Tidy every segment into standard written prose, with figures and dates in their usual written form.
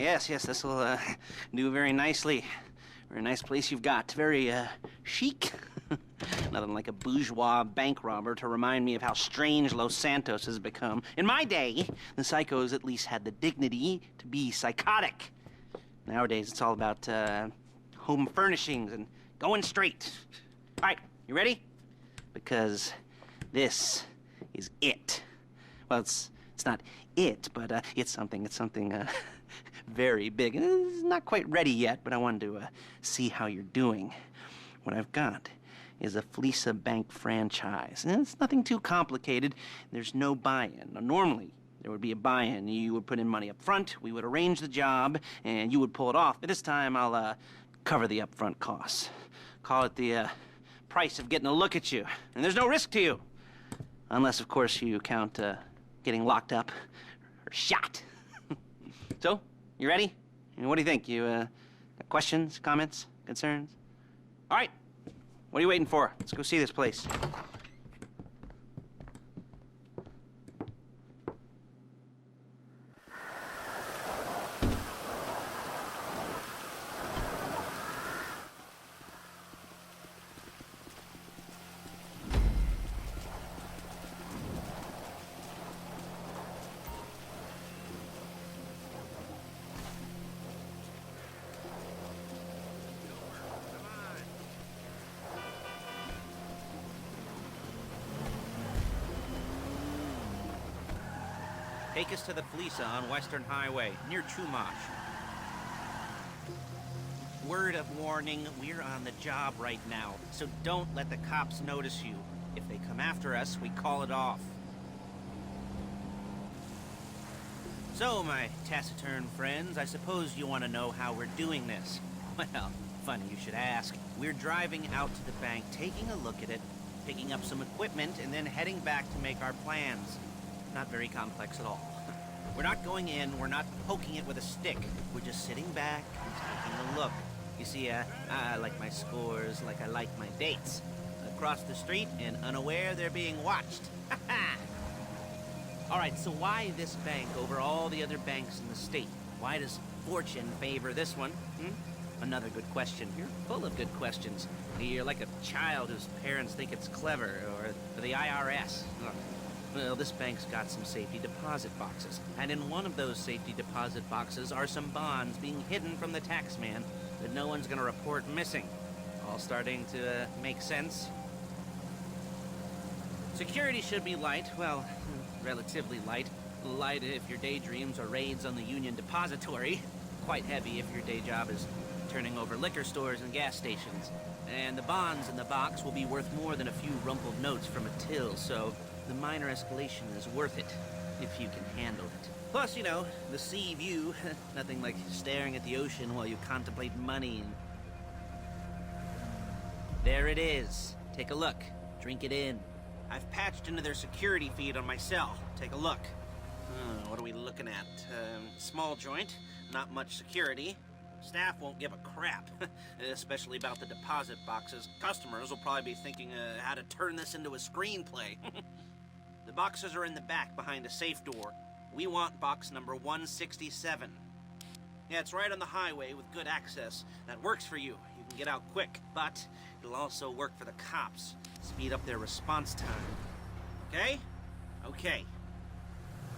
Yes, this will do very nicely. Very nice place you've got. Very chic. Nothing like a bourgeois bank robber to remind me of how strange Los Santos has become. In my day, the psychos at least had the dignity to be psychotic. Nowadays, it's all about home furnishings and going straight. All right, you ready? Because this is it. Well, it's not it, but it's something very big. It's not quite ready yet, but I wanted to see how you're doing. What I've got is a Fleesa Bank franchise. And it's nothing too complicated. There's no buy-in. Now, normally, there would be a buy-in. You would put in money up front, we would arrange the job, and you would pull it off. But this time, I'll cover the upfront costs. Call it the price of getting a look at you. And there's no risk to you. Unless, of course, you count getting locked up or shot. So, you ready? And what do you think? You got questions, comments, concerns? All right. What are you waiting for? Let's go see this place. Take us to the Fleesa on Western Highway, near Chumash. Word of warning, we're on the job right now, so don't let the cops notice you. If they come after us, we call it off. So, my taciturn friends, I suppose you want to know how we're doing this. Well, funny you should ask. We're driving out to the bank, taking a look at it, picking up some equipment, and then heading back to make our plans. Not very complex at all. We're not going in, we're not poking it with a stick. We're just sitting back and taking a look. You see, I like my scores like I like my dates. Across the street and unaware they're being watched. All right, so why this bank over all the other banks in the state? Why does fortune favor this one? Another good question. You're full of good questions. You're like a child whose parents think it's clever, or the IRS. Ugh. Well, this bank's got some safety deposit boxes, and in one of those safety deposit boxes are some bonds being hidden from the tax man that no one's gonna report missing. All starting to make sense? Security should be light, well, relatively light. Light if your daydreams are raids on the Union Depository. Quite heavy if your day job is turning over liquor stores and gas stations. And the bonds in the box will be worth more than a few rumpled notes from a till, so the minor escalation is worth it, if you can handle it. Plus, you know, the sea view, nothing like staring at the ocean while you contemplate money. There it is. Take a look. Drink it in. I've patched into their security feed on my cell. Take a look. What are we looking at? Small joint, not much security. Staff won't give a crap, especially about the deposit boxes. Customers will probably be thinking how to turn this into a screenplay. The boxes are in the back behind a safe door. We want box number 167. Yeah, it's right on the highway with good access. That works for you. You can get out quick, but it'll also work for the cops. Speed up their response time. Okay? Okay.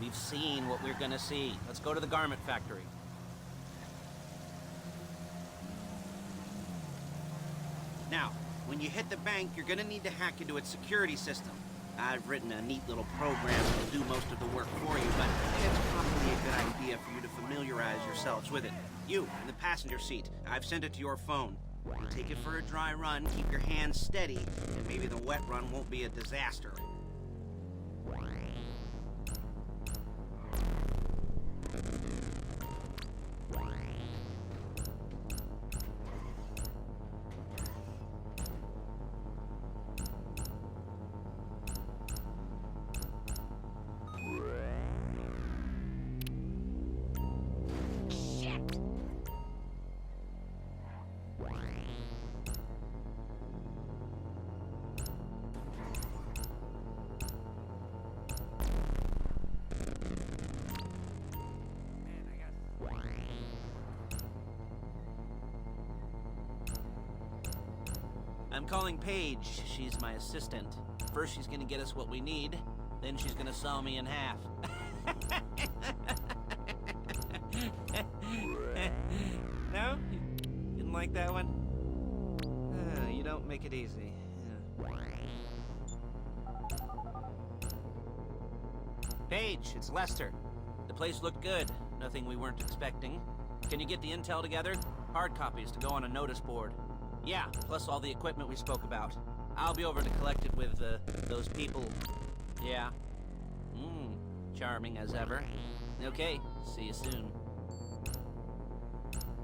We've seen what we're gonna see. Let's go to the garment factory. Now, when you hit the bank, you're gonna need to hack into its security system. I've written a neat little program that'll do most of the work for you, but it's probably a good idea for you to familiarize yourselves with it. You, in the passenger seat, I've sent it to your phone. Take it for a dry run, keep your hands steady, and maybe the wet run won't be a disaster. I'm calling Paige. She's my assistant. First she's gonna get us what we need, then she's gonna saw me in half. No? You didn't like that one? You don't make it easy. Paige, it's Lester. The place looked good. Nothing we weren't expecting. Can you get the intel together? Hard copies to go on a notice board. Yeah, plus all the equipment we spoke about. I'll be over to collect it with, those people. Yeah. Charming as ever. Okay, see you soon.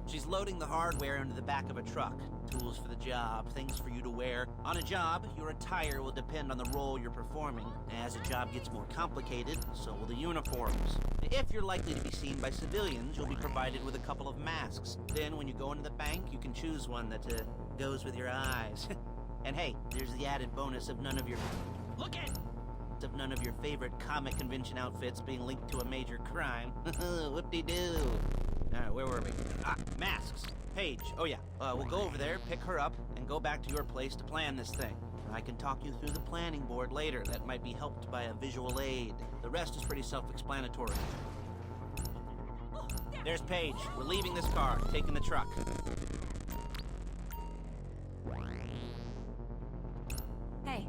She's loading the hardware into the back of a truck. Tools for the job, things for you to wear. On a job, your attire will depend on the role you're performing. As a job gets more complicated, so will the uniforms. If you're likely to be seen by civilians, you'll be provided with a couple of masks. Then when you go into the bank, you can choose one that goes with your eyes. And hey, there's the added bonus of none of your favorite comic convention outfits being linked to a major crime. Whoop-de-doo. Alright, where were we? Masks. Paige. Oh yeah, we'll go over there, pick her up, and go back to your place to plan this thing. I can talk you through the planning board later. That might be helped by a visual aid. The rest is pretty self-explanatory. There's Paige. We're leaving this car, taking the truck. Hey.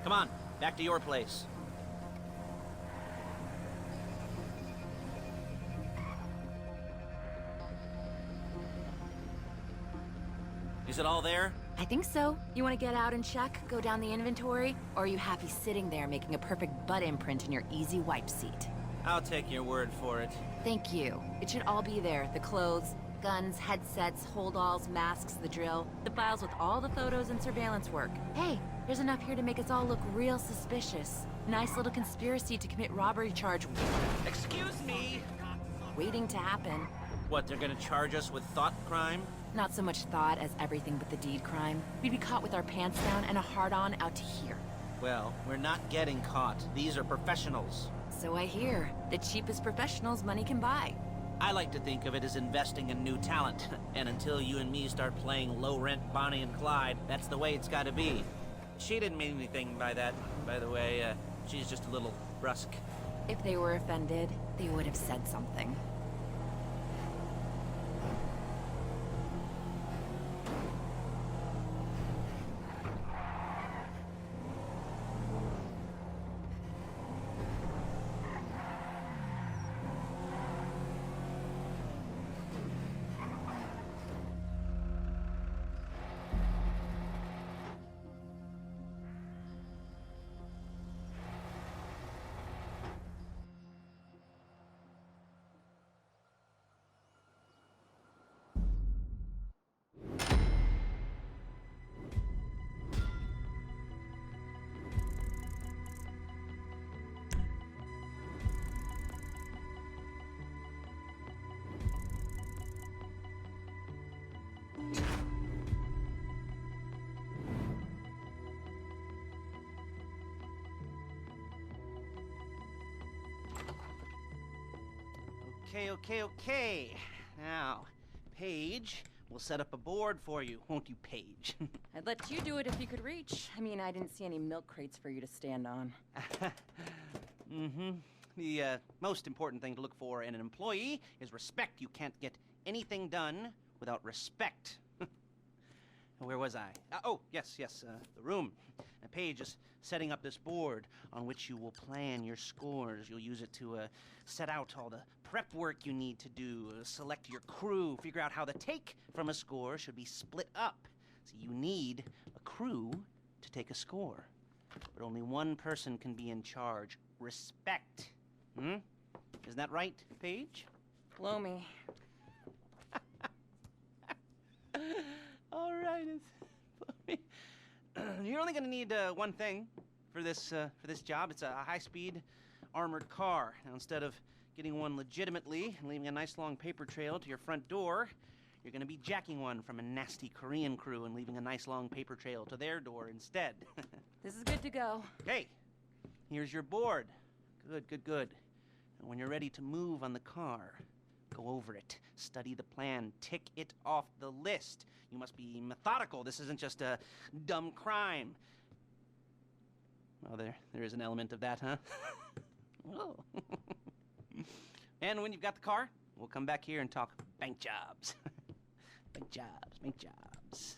Come on, back to your place. Is it all there? I think so. You want to get out and check, go down the inventory? Or are you happy sitting there making a perfect butt imprint in your easy wipe seat? I'll take your word for it. Thank you. It should all be there. The clothes, guns, headsets, holdalls, masks, the drill. The files with all the photos and surveillance work. Hey, there's enough here to make us all look real suspicious. Nice little conspiracy to commit robbery charge. Excuse me! Waiting to happen. What, they're gonna charge us with thought crime? Not so much thought as everything but the deed crime. We'd be caught with our pants down and a hard-on out to here. Well, we're not getting caught. These are professionals. So I hear. The cheapest professionals money can buy. I like to think of it as investing in new talent. And until you and me start playing low-rent Bonnie and Clyde, that's the way it's gotta be. She didn't mean anything by that, by the way. She's just a little brusque. If they were offended, they would have said something. Okay. Now, Paige, we'll set up a board for you, won't you, Paige? I'd let you do it if you could reach. I mean, I didn't see any milk crates for you to stand on. The most important thing to look for in an employee is respect. You can't get anything done without respect. Where was I? Yes, the room. Paige is setting up this board on which you will plan your scores. You'll use it to set out all the prep work you need to do, select your crew, figure out how the take from a score should be split up. So you need a crew to take a score. But only one person can be in charge. Respect. Isn't that right, Paige? Blow me. All right. You're only going to need one thing for this job. It's a high-speed armored car. Now, instead of getting one legitimately and leaving a nice long paper trail to your front door, you're going to be jacking one from a nasty Korean crew and leaving a nice long paper trail to their door instead. This is good to go. Okay, here's your board. Good. And when you're ready to move on the car, go over it, study the plan, tick it off the list. You must be methodical. This isn't just a dumb crime. Well, there is an element of that, huh? Oh. And when you've got the car, we'll come back here and talk bank jobs. Bank jobs.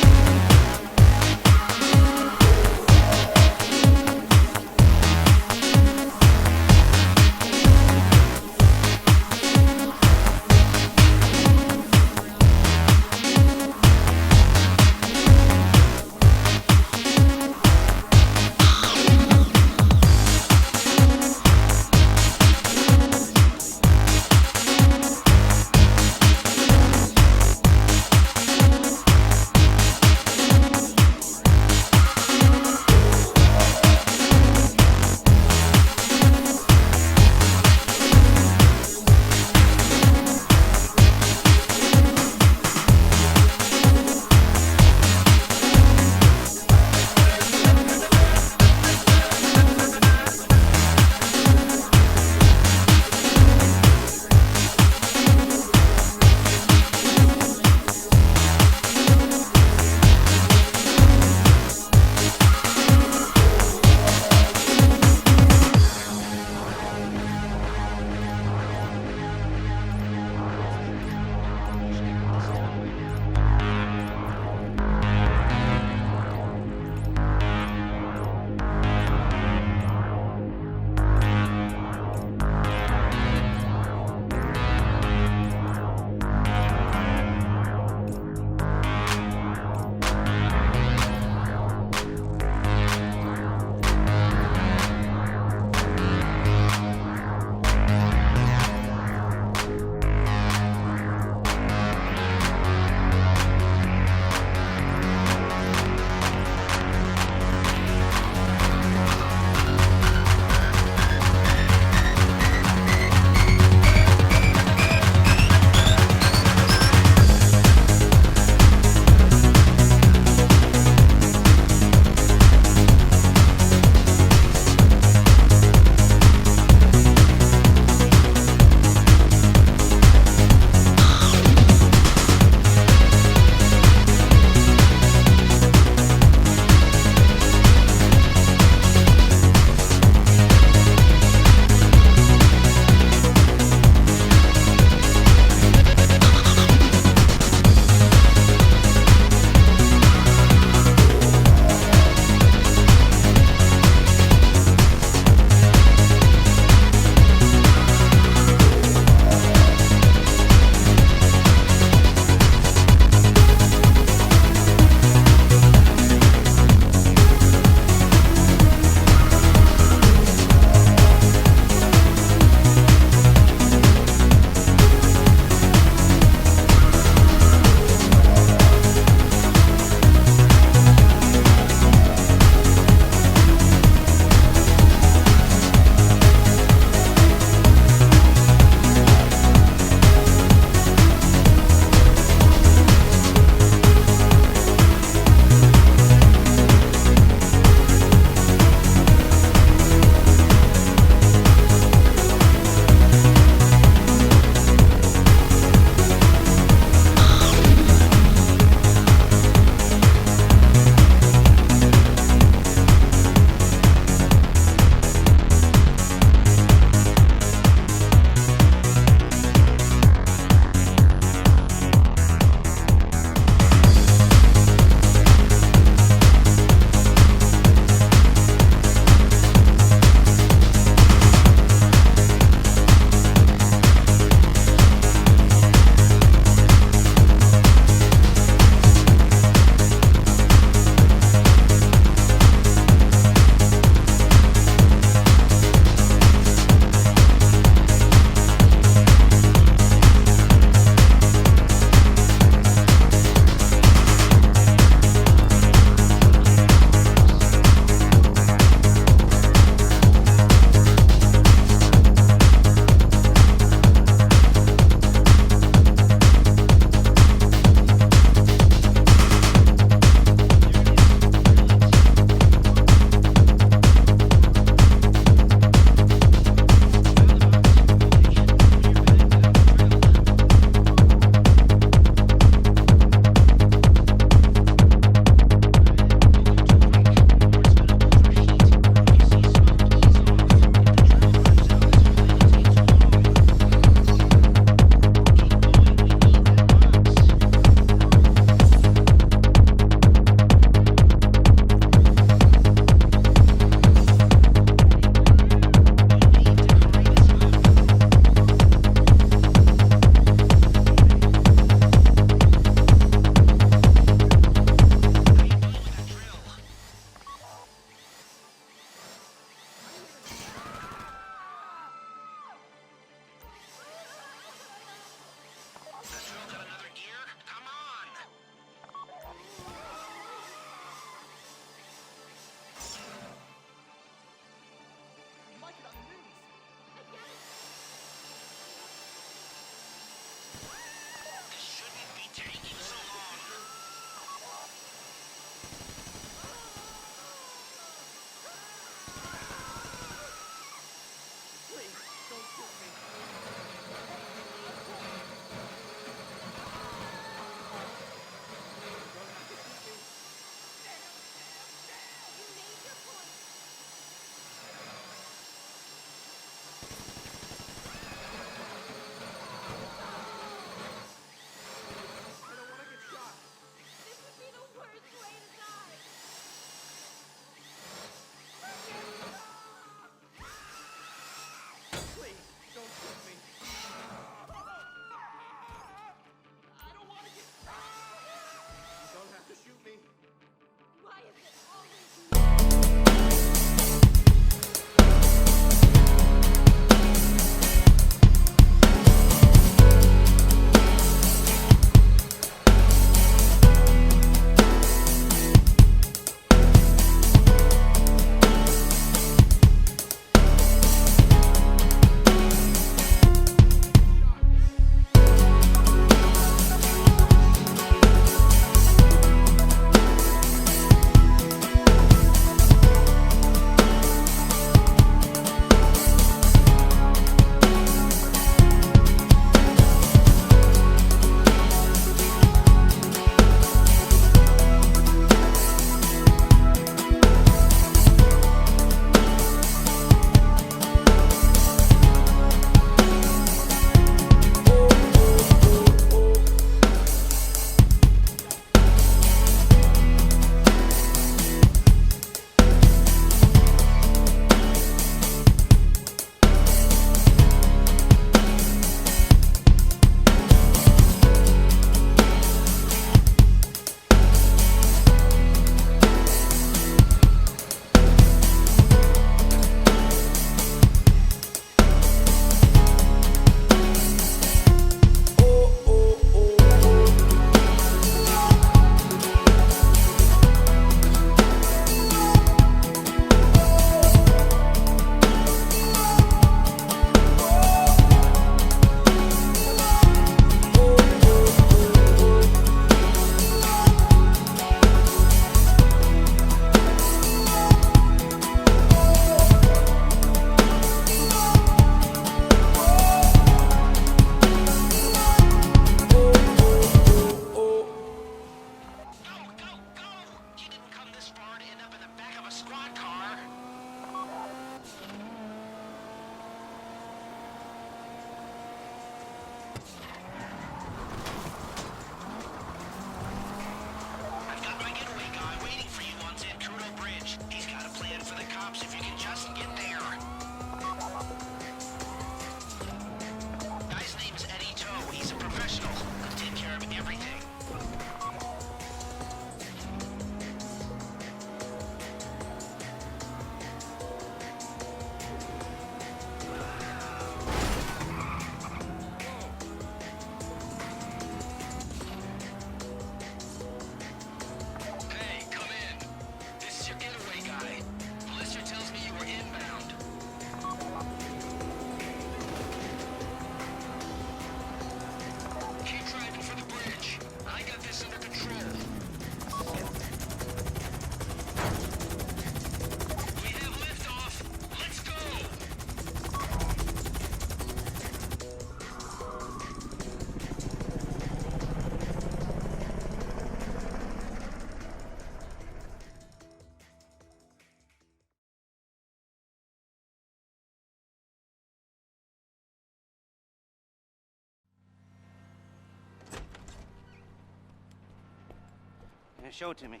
Show it to me.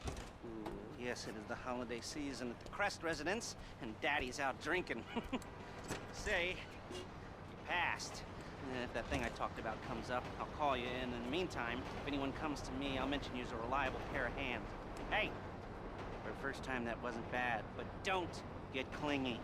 Ooh, yes, it is the holiday season at the Crest residence, and Daddy's out drinking. Say, you passed. And if that thing I talked about comes up, I'll call you, and in the meantime, if anyone comes to me, I'll mention you as a reliable pair of hands. Hey! For the first time, that wasn't bad, but don't get clingy.